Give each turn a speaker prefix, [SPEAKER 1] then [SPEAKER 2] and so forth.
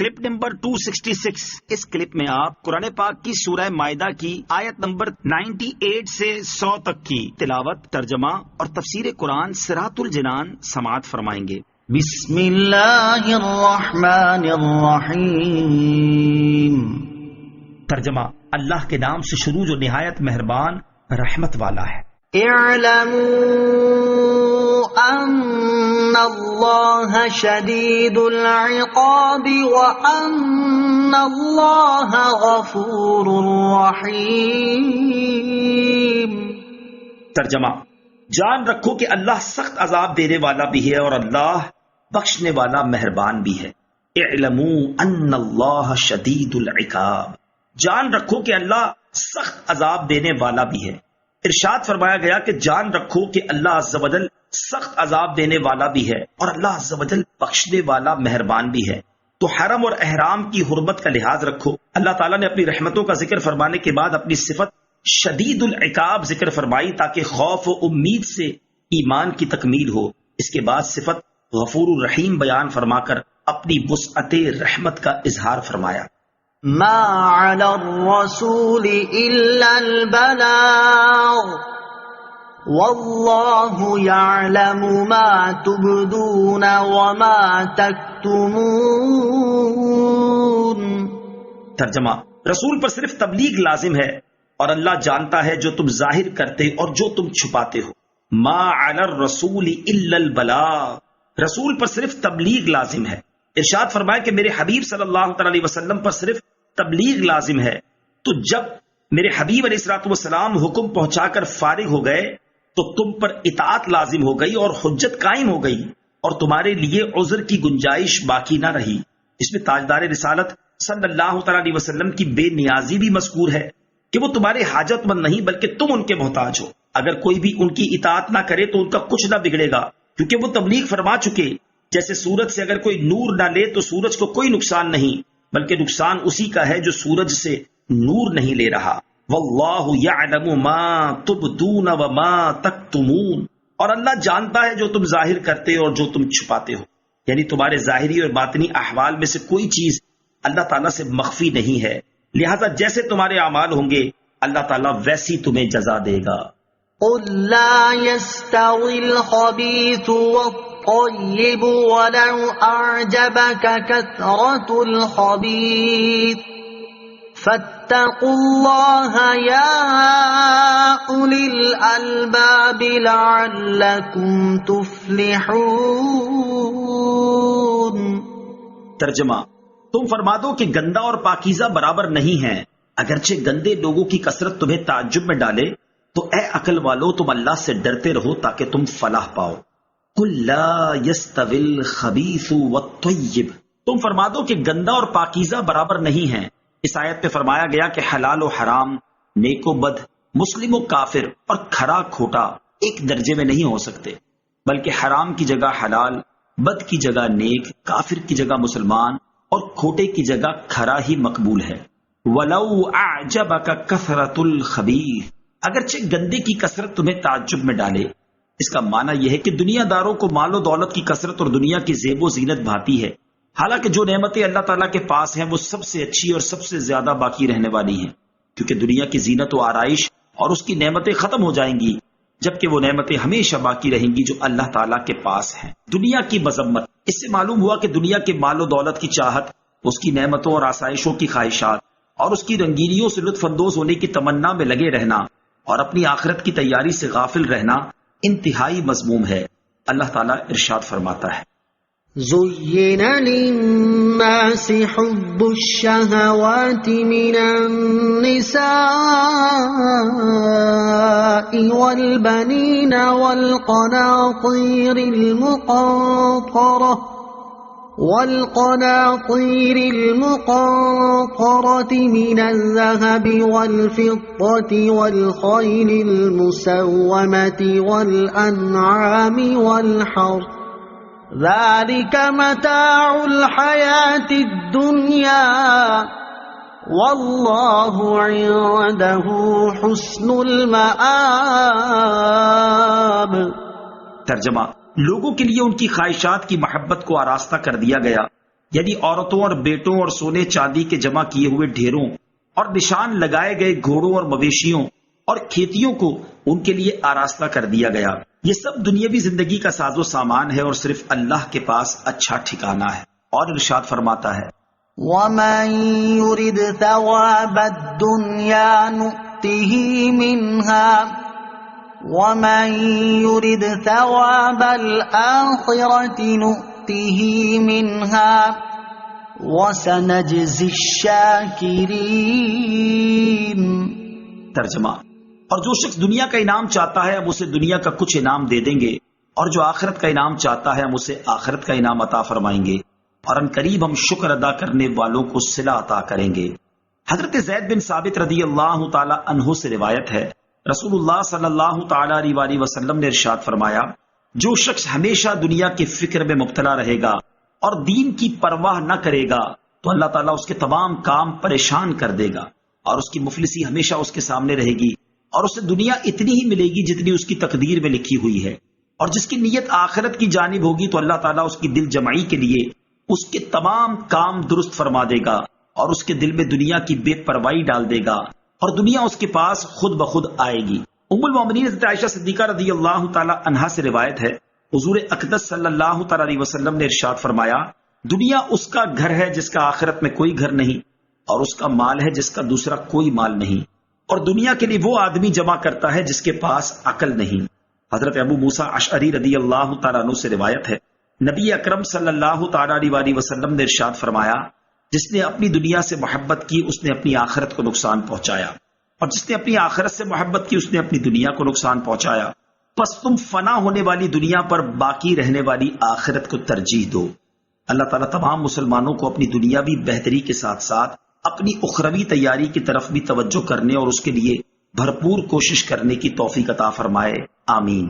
[SPEAKER 1] Clip number 266۔ اس clip میں آپ قرآن پاک کی سورہ مائدہ کی آیت نمبر 98 سے 100 تک کی تلاوت، ترجمہ اور تفسیر قرآن صراط الجنان سماعت فرمائیں گے۔
[SPEAKER 2] بسم اللہ الرحمن الرحیم۔
[SPEAKER 1] ترجمہ: اللہ کے نام سے شروع جو نہایت مہربان رحمت والا ہے۔
[SPEAKER 2] اعلموا ان اللہ شدید العقاب وان اللہ غفور رحیم۔
[SPEAKER 1] ترجمہ: جان رکھو کہ اللہ سخت عذاب دینے والا بھی ہے اور اللہ بخشنے والا مہربان بھی ہے۔ اعلموا ان اللہ شدید العقاب، جان رکھو کہ اللہ سخت عذاب دینے والا بھی ہے۔ ارشاد فرمایا گیا کہ جان رکھو کہ اللہ عز و جل سخت عذاب دینے والا بھی ہے اور اللہ عز و جل بخشنے والا مہربان بھی ہے۔ تو حرم اور احرام کی حرمت کا لحاظ رکھو۔ اللہ تعالیٰ نے اپنی رحمتوں کا ذکر فرمانے کے بعد اپنی صفت شدید العقاب ذکر فرمائی تاکہ خوف و امید سے ایمان کی تکمیل ہو۔ اس کے بعد صفت غفور الرحیم بیان فرما کر اپنی وسعت رحمت کا اظہار فرمایا۔
[SPEAKER 2] ما علی الرسول الا البلاغ واللہ یعلم ما تبدون وما تکتمون۔
[SPEAKER 1] ترجمہ: رسول پر صرف تبلیغ لازم ہے اور اللہ جانتا ہے جو تم ظاہر کرتے اور جو تم چھپاتے ہو۔ ما علی الرسول الا البلاغ، رسول پر صرف تبلیغ لازم ہے۔ ارشاد فرمایا کہ میرے حبیب صلی اللہ علیہ وسلم پر صرف تبلیغ لازم ہے۔ تو جب میرے حبیب علیہ الصلوۃ والسلام حکم پہنچا کر فارغ ہو گئے تو تم پر اطاعت لازم ہو گئی اور حجت قائم ہو گئی اور تمہارے لیے عذر کی گنجائش باقی نہ رہی۔ اس میں تاجدار رسالت صلی اللہ علیہ وسلم کی بے نیازی بھی مذکور ہے کہ وہ تمہارے حاجت مند نہیں بلکہ تم ان کے محتاج ہو۔ اگر کوئی بھی ان کی اطاعت نہ کرے تو ان کا کچھ نہ بگڑے گا کیونکہ وہ تبلیغ فرما چکے۔ جیسے سورج سے اگر کوئی نور نہ لے تو سورج کو کوئی نقصان نہیں بلکہ نقصان اسی کا ہے جو سورج سے نور نہیں لے رہا۔ واللہ یعلم ما تبدون وما تکتمون، اور اللہ جانتا ہے جو تم ظاہر کرتے اور جو تم چھپاتے ہو، یعنی تمہارے ظاہری اور باطنی احوال میں سے کوئی چیز اللہ تعالیٰ سے مخفی نہیں ہے، لہذا جیسے تمہارے اعمال ہوں گے اللہ تعالیٰ ویسی تمہیں جزا دے گا۔
[SPEAKER 2] قل لا يستوي الخبيث والطيب ولو أعجبك كثرة الخبيث فاتقوا الله يا أولي الألباب لعلكم تفلحون۔
[SPEAKER 1] ترجمہ: تم فرما دو کہ گندا اور پاکیزہ برابر نہیں ہیں، اگرچہ گندے لوگوں کی کثرت تمہیں تعجب میں ڈالے تو اے عقل والو تم اللہ سے ڈرتے رہو تاکہ تم فلاح پاؤ۔ قل لا يستوي الخبيث والطيب، تم فرما دو کہ گندا اور پاکیزہ برابر نہیں ہیں۔ اس آیت میں فرمایا گیا کہ حلال و حرام، نیک و بد، مسلم و کافر اور کھرا کھوٹا ایک درجے میں نہیں ہو سکتے، بلکہ حرام کی جگہ حلال، بد کی جگہ نیک، کافر کی جگہ مسلمان اور کھوٹے کی جگہ کھرا ہی مقبول ہے۔ وَلَوْ أَعْجَبَكَ كَثْرَةُ الْخَبِيثِ، اگرچہ گندے کی کثرت تمہیں تعجب میں ڈالے۔ اس کا معنی یہ ہے کہ دنیا داروں کو مال و دولت کی کثرت اور دنیا کی زیب و زینت بھاتی ہے، حالانکہ جو نعمتیں اللہ تعالیٰ کے پاس ہیں وہ سب سے اچھی اور سب سے زیادہ باقی رہنے والی ہیں، کیونکہ دنیا کی زینت و آرائش اور اس کی نعمتیں ختم ہو جائیں گی جبکہ وہ نعمتیں ہمیشہ باقی رہیں گی جو اللہ تعالیٰ کے پاس ہیں۔ دنیا کی مذمت، اس سے معلوم ہوا کہ دنیا کے مال و دولت کی چاہت، اس کی نعمتوں اور آسائشوں کی خواہشات اور اس کی رنگینیوں سے لطف اندوز ہونے کی تمنا میں لگے رہنا اور اپنی آخرت کی تیاری سے غافل رہنا انتہائی مذموم ہے۔ اللہ تعالیٰ ارشاد فرماتا ہے:
[SPEAKER 2] زين للناس حب الشهوات من النساء والبنين والقناطير المقنطرة من الذهب والفضة والخيل المسومة والأنعام والحرث ذلك متاع الحياة الدنيا والله عنده حسن المآب۔
[SPEAKER 1] ترجمہ: لوگوں کے لیے ان کی خواہشات کی محبت کو آراستہ کر دیا گیا یعنی عورتوں اور بیٹوں اور سونے چاندی کے جمع کیے ہوئے ڈھیروں اور نشان لگائے گئے گھوڑوں اور مویشیوں اور کھیتیوں کو ان کے لیے آراستہ کر دیا گیا۔ یہ سب دنیاوی زندگی کا ساز و سامان ہے اور صرف اللہ کے پاس اچھا ٹھکانہ ہے۔ اور ارشاد فرماتا ہے
[SPEAKER 2] وَمَن يُرِدْ ثَوَابَ الدُّنْيَا نُؤْتِهِ مِنْهَا وَمَن يُرِدْ ثَوَابَ الْآخِرَةِ نُؤْتِهِ مِنْهَا وَسَنَجْزِي الشَّاكِرِينَ۔
[SPEAKER 1] ترجمہ، اور جو شخص دنیا کا انعام چاہتا ہے ہم اسے دنیا کا کچھ انعام دے دیں گے، اور جو آخرت کا انعام چاہتا ہے ہم اسے آخرت کا انعام عطا فرمائیں گے، اور ان قریب ہم شکر ادا کرنے والوں کو صلہ عطا کریں گے۔ حضرت زید بن ثابت رضی اللہ تعالی عنہ سے روایت ہے، رسول اللہ صلی اللہ تعالی علیہ وسلم نے ارشاد فرمایا، جو شخص ہمیشہ دنیا کی فکر میں مبتلا رہے گا اور دین کی پرواہ نہ کرے گا تو اللہ تعالیٰ اس کے تمام کام پریشان کر دے گا، اور اس کی مفلسی ہمیشہ اس کے سامنے رہے گی، اور اسے دنیا اتنی ہی ملے گی جتنی اس کی تقدیر میں لکھی ہوئی ہے، اور جس کی نیت آخرت کی جانب ہوگی تو اللہ تعالیٰ اس کی دل جمعی کے لیے اس کے تمام کام درست فرما دے گا، اور اس کے دل میں دنیا کی بے پرواہی ڈال دے گا، اور دنیا اس کے پاس خود بخود آئے گی۔ ام المومنین حضرت عائشہ صدیقہ رضی اللہ تعالی عنہا سے روایت ہے، حضور اقدس صلی اللہ تعالی علیہ وسلم نے ارشاد فرمایا، دنیا اس کا گھر ہے جس کا آخرت میں کوئی گھر نہیں، اور اس کا مال ہے جس کا دوسرا کوئی مال نہیں، اور دنیا کے لیے وہ آدمی جمع کرتا ہے جس کے پاس عقل نہیں۔ حضرت ابو موسیٰ اشعری رضی اللہ تعالیٰ عنہ سے روایت ہے، نبی اکرم صلی اللہ تعالی علیہ وسلم نے ارشاد فرمایا، جس نے اپنی دنیا سے محبت کی اس نے اپنی آخرت کو نقصان پہنچایا، اور جس نے اپنی آخرت سے محبت کی اس نے اپنی دنیا کو نقصان پہنچایا۔ پس تم فنا ہونے والی دنیا پر باقی رہنے والی آخرت کو ترجیح دو۔ اللہ تعالیٰ تمام مسلمانوں کو اپنی دنیاوی بہتری کے ساتھ ساتھ اپنی اخروی تیاری کی طرف بھی توجہ کرنے اور اس کے لیے بھرپور کوشش کرنے کی توفیق عطا فرمائے، آمین۔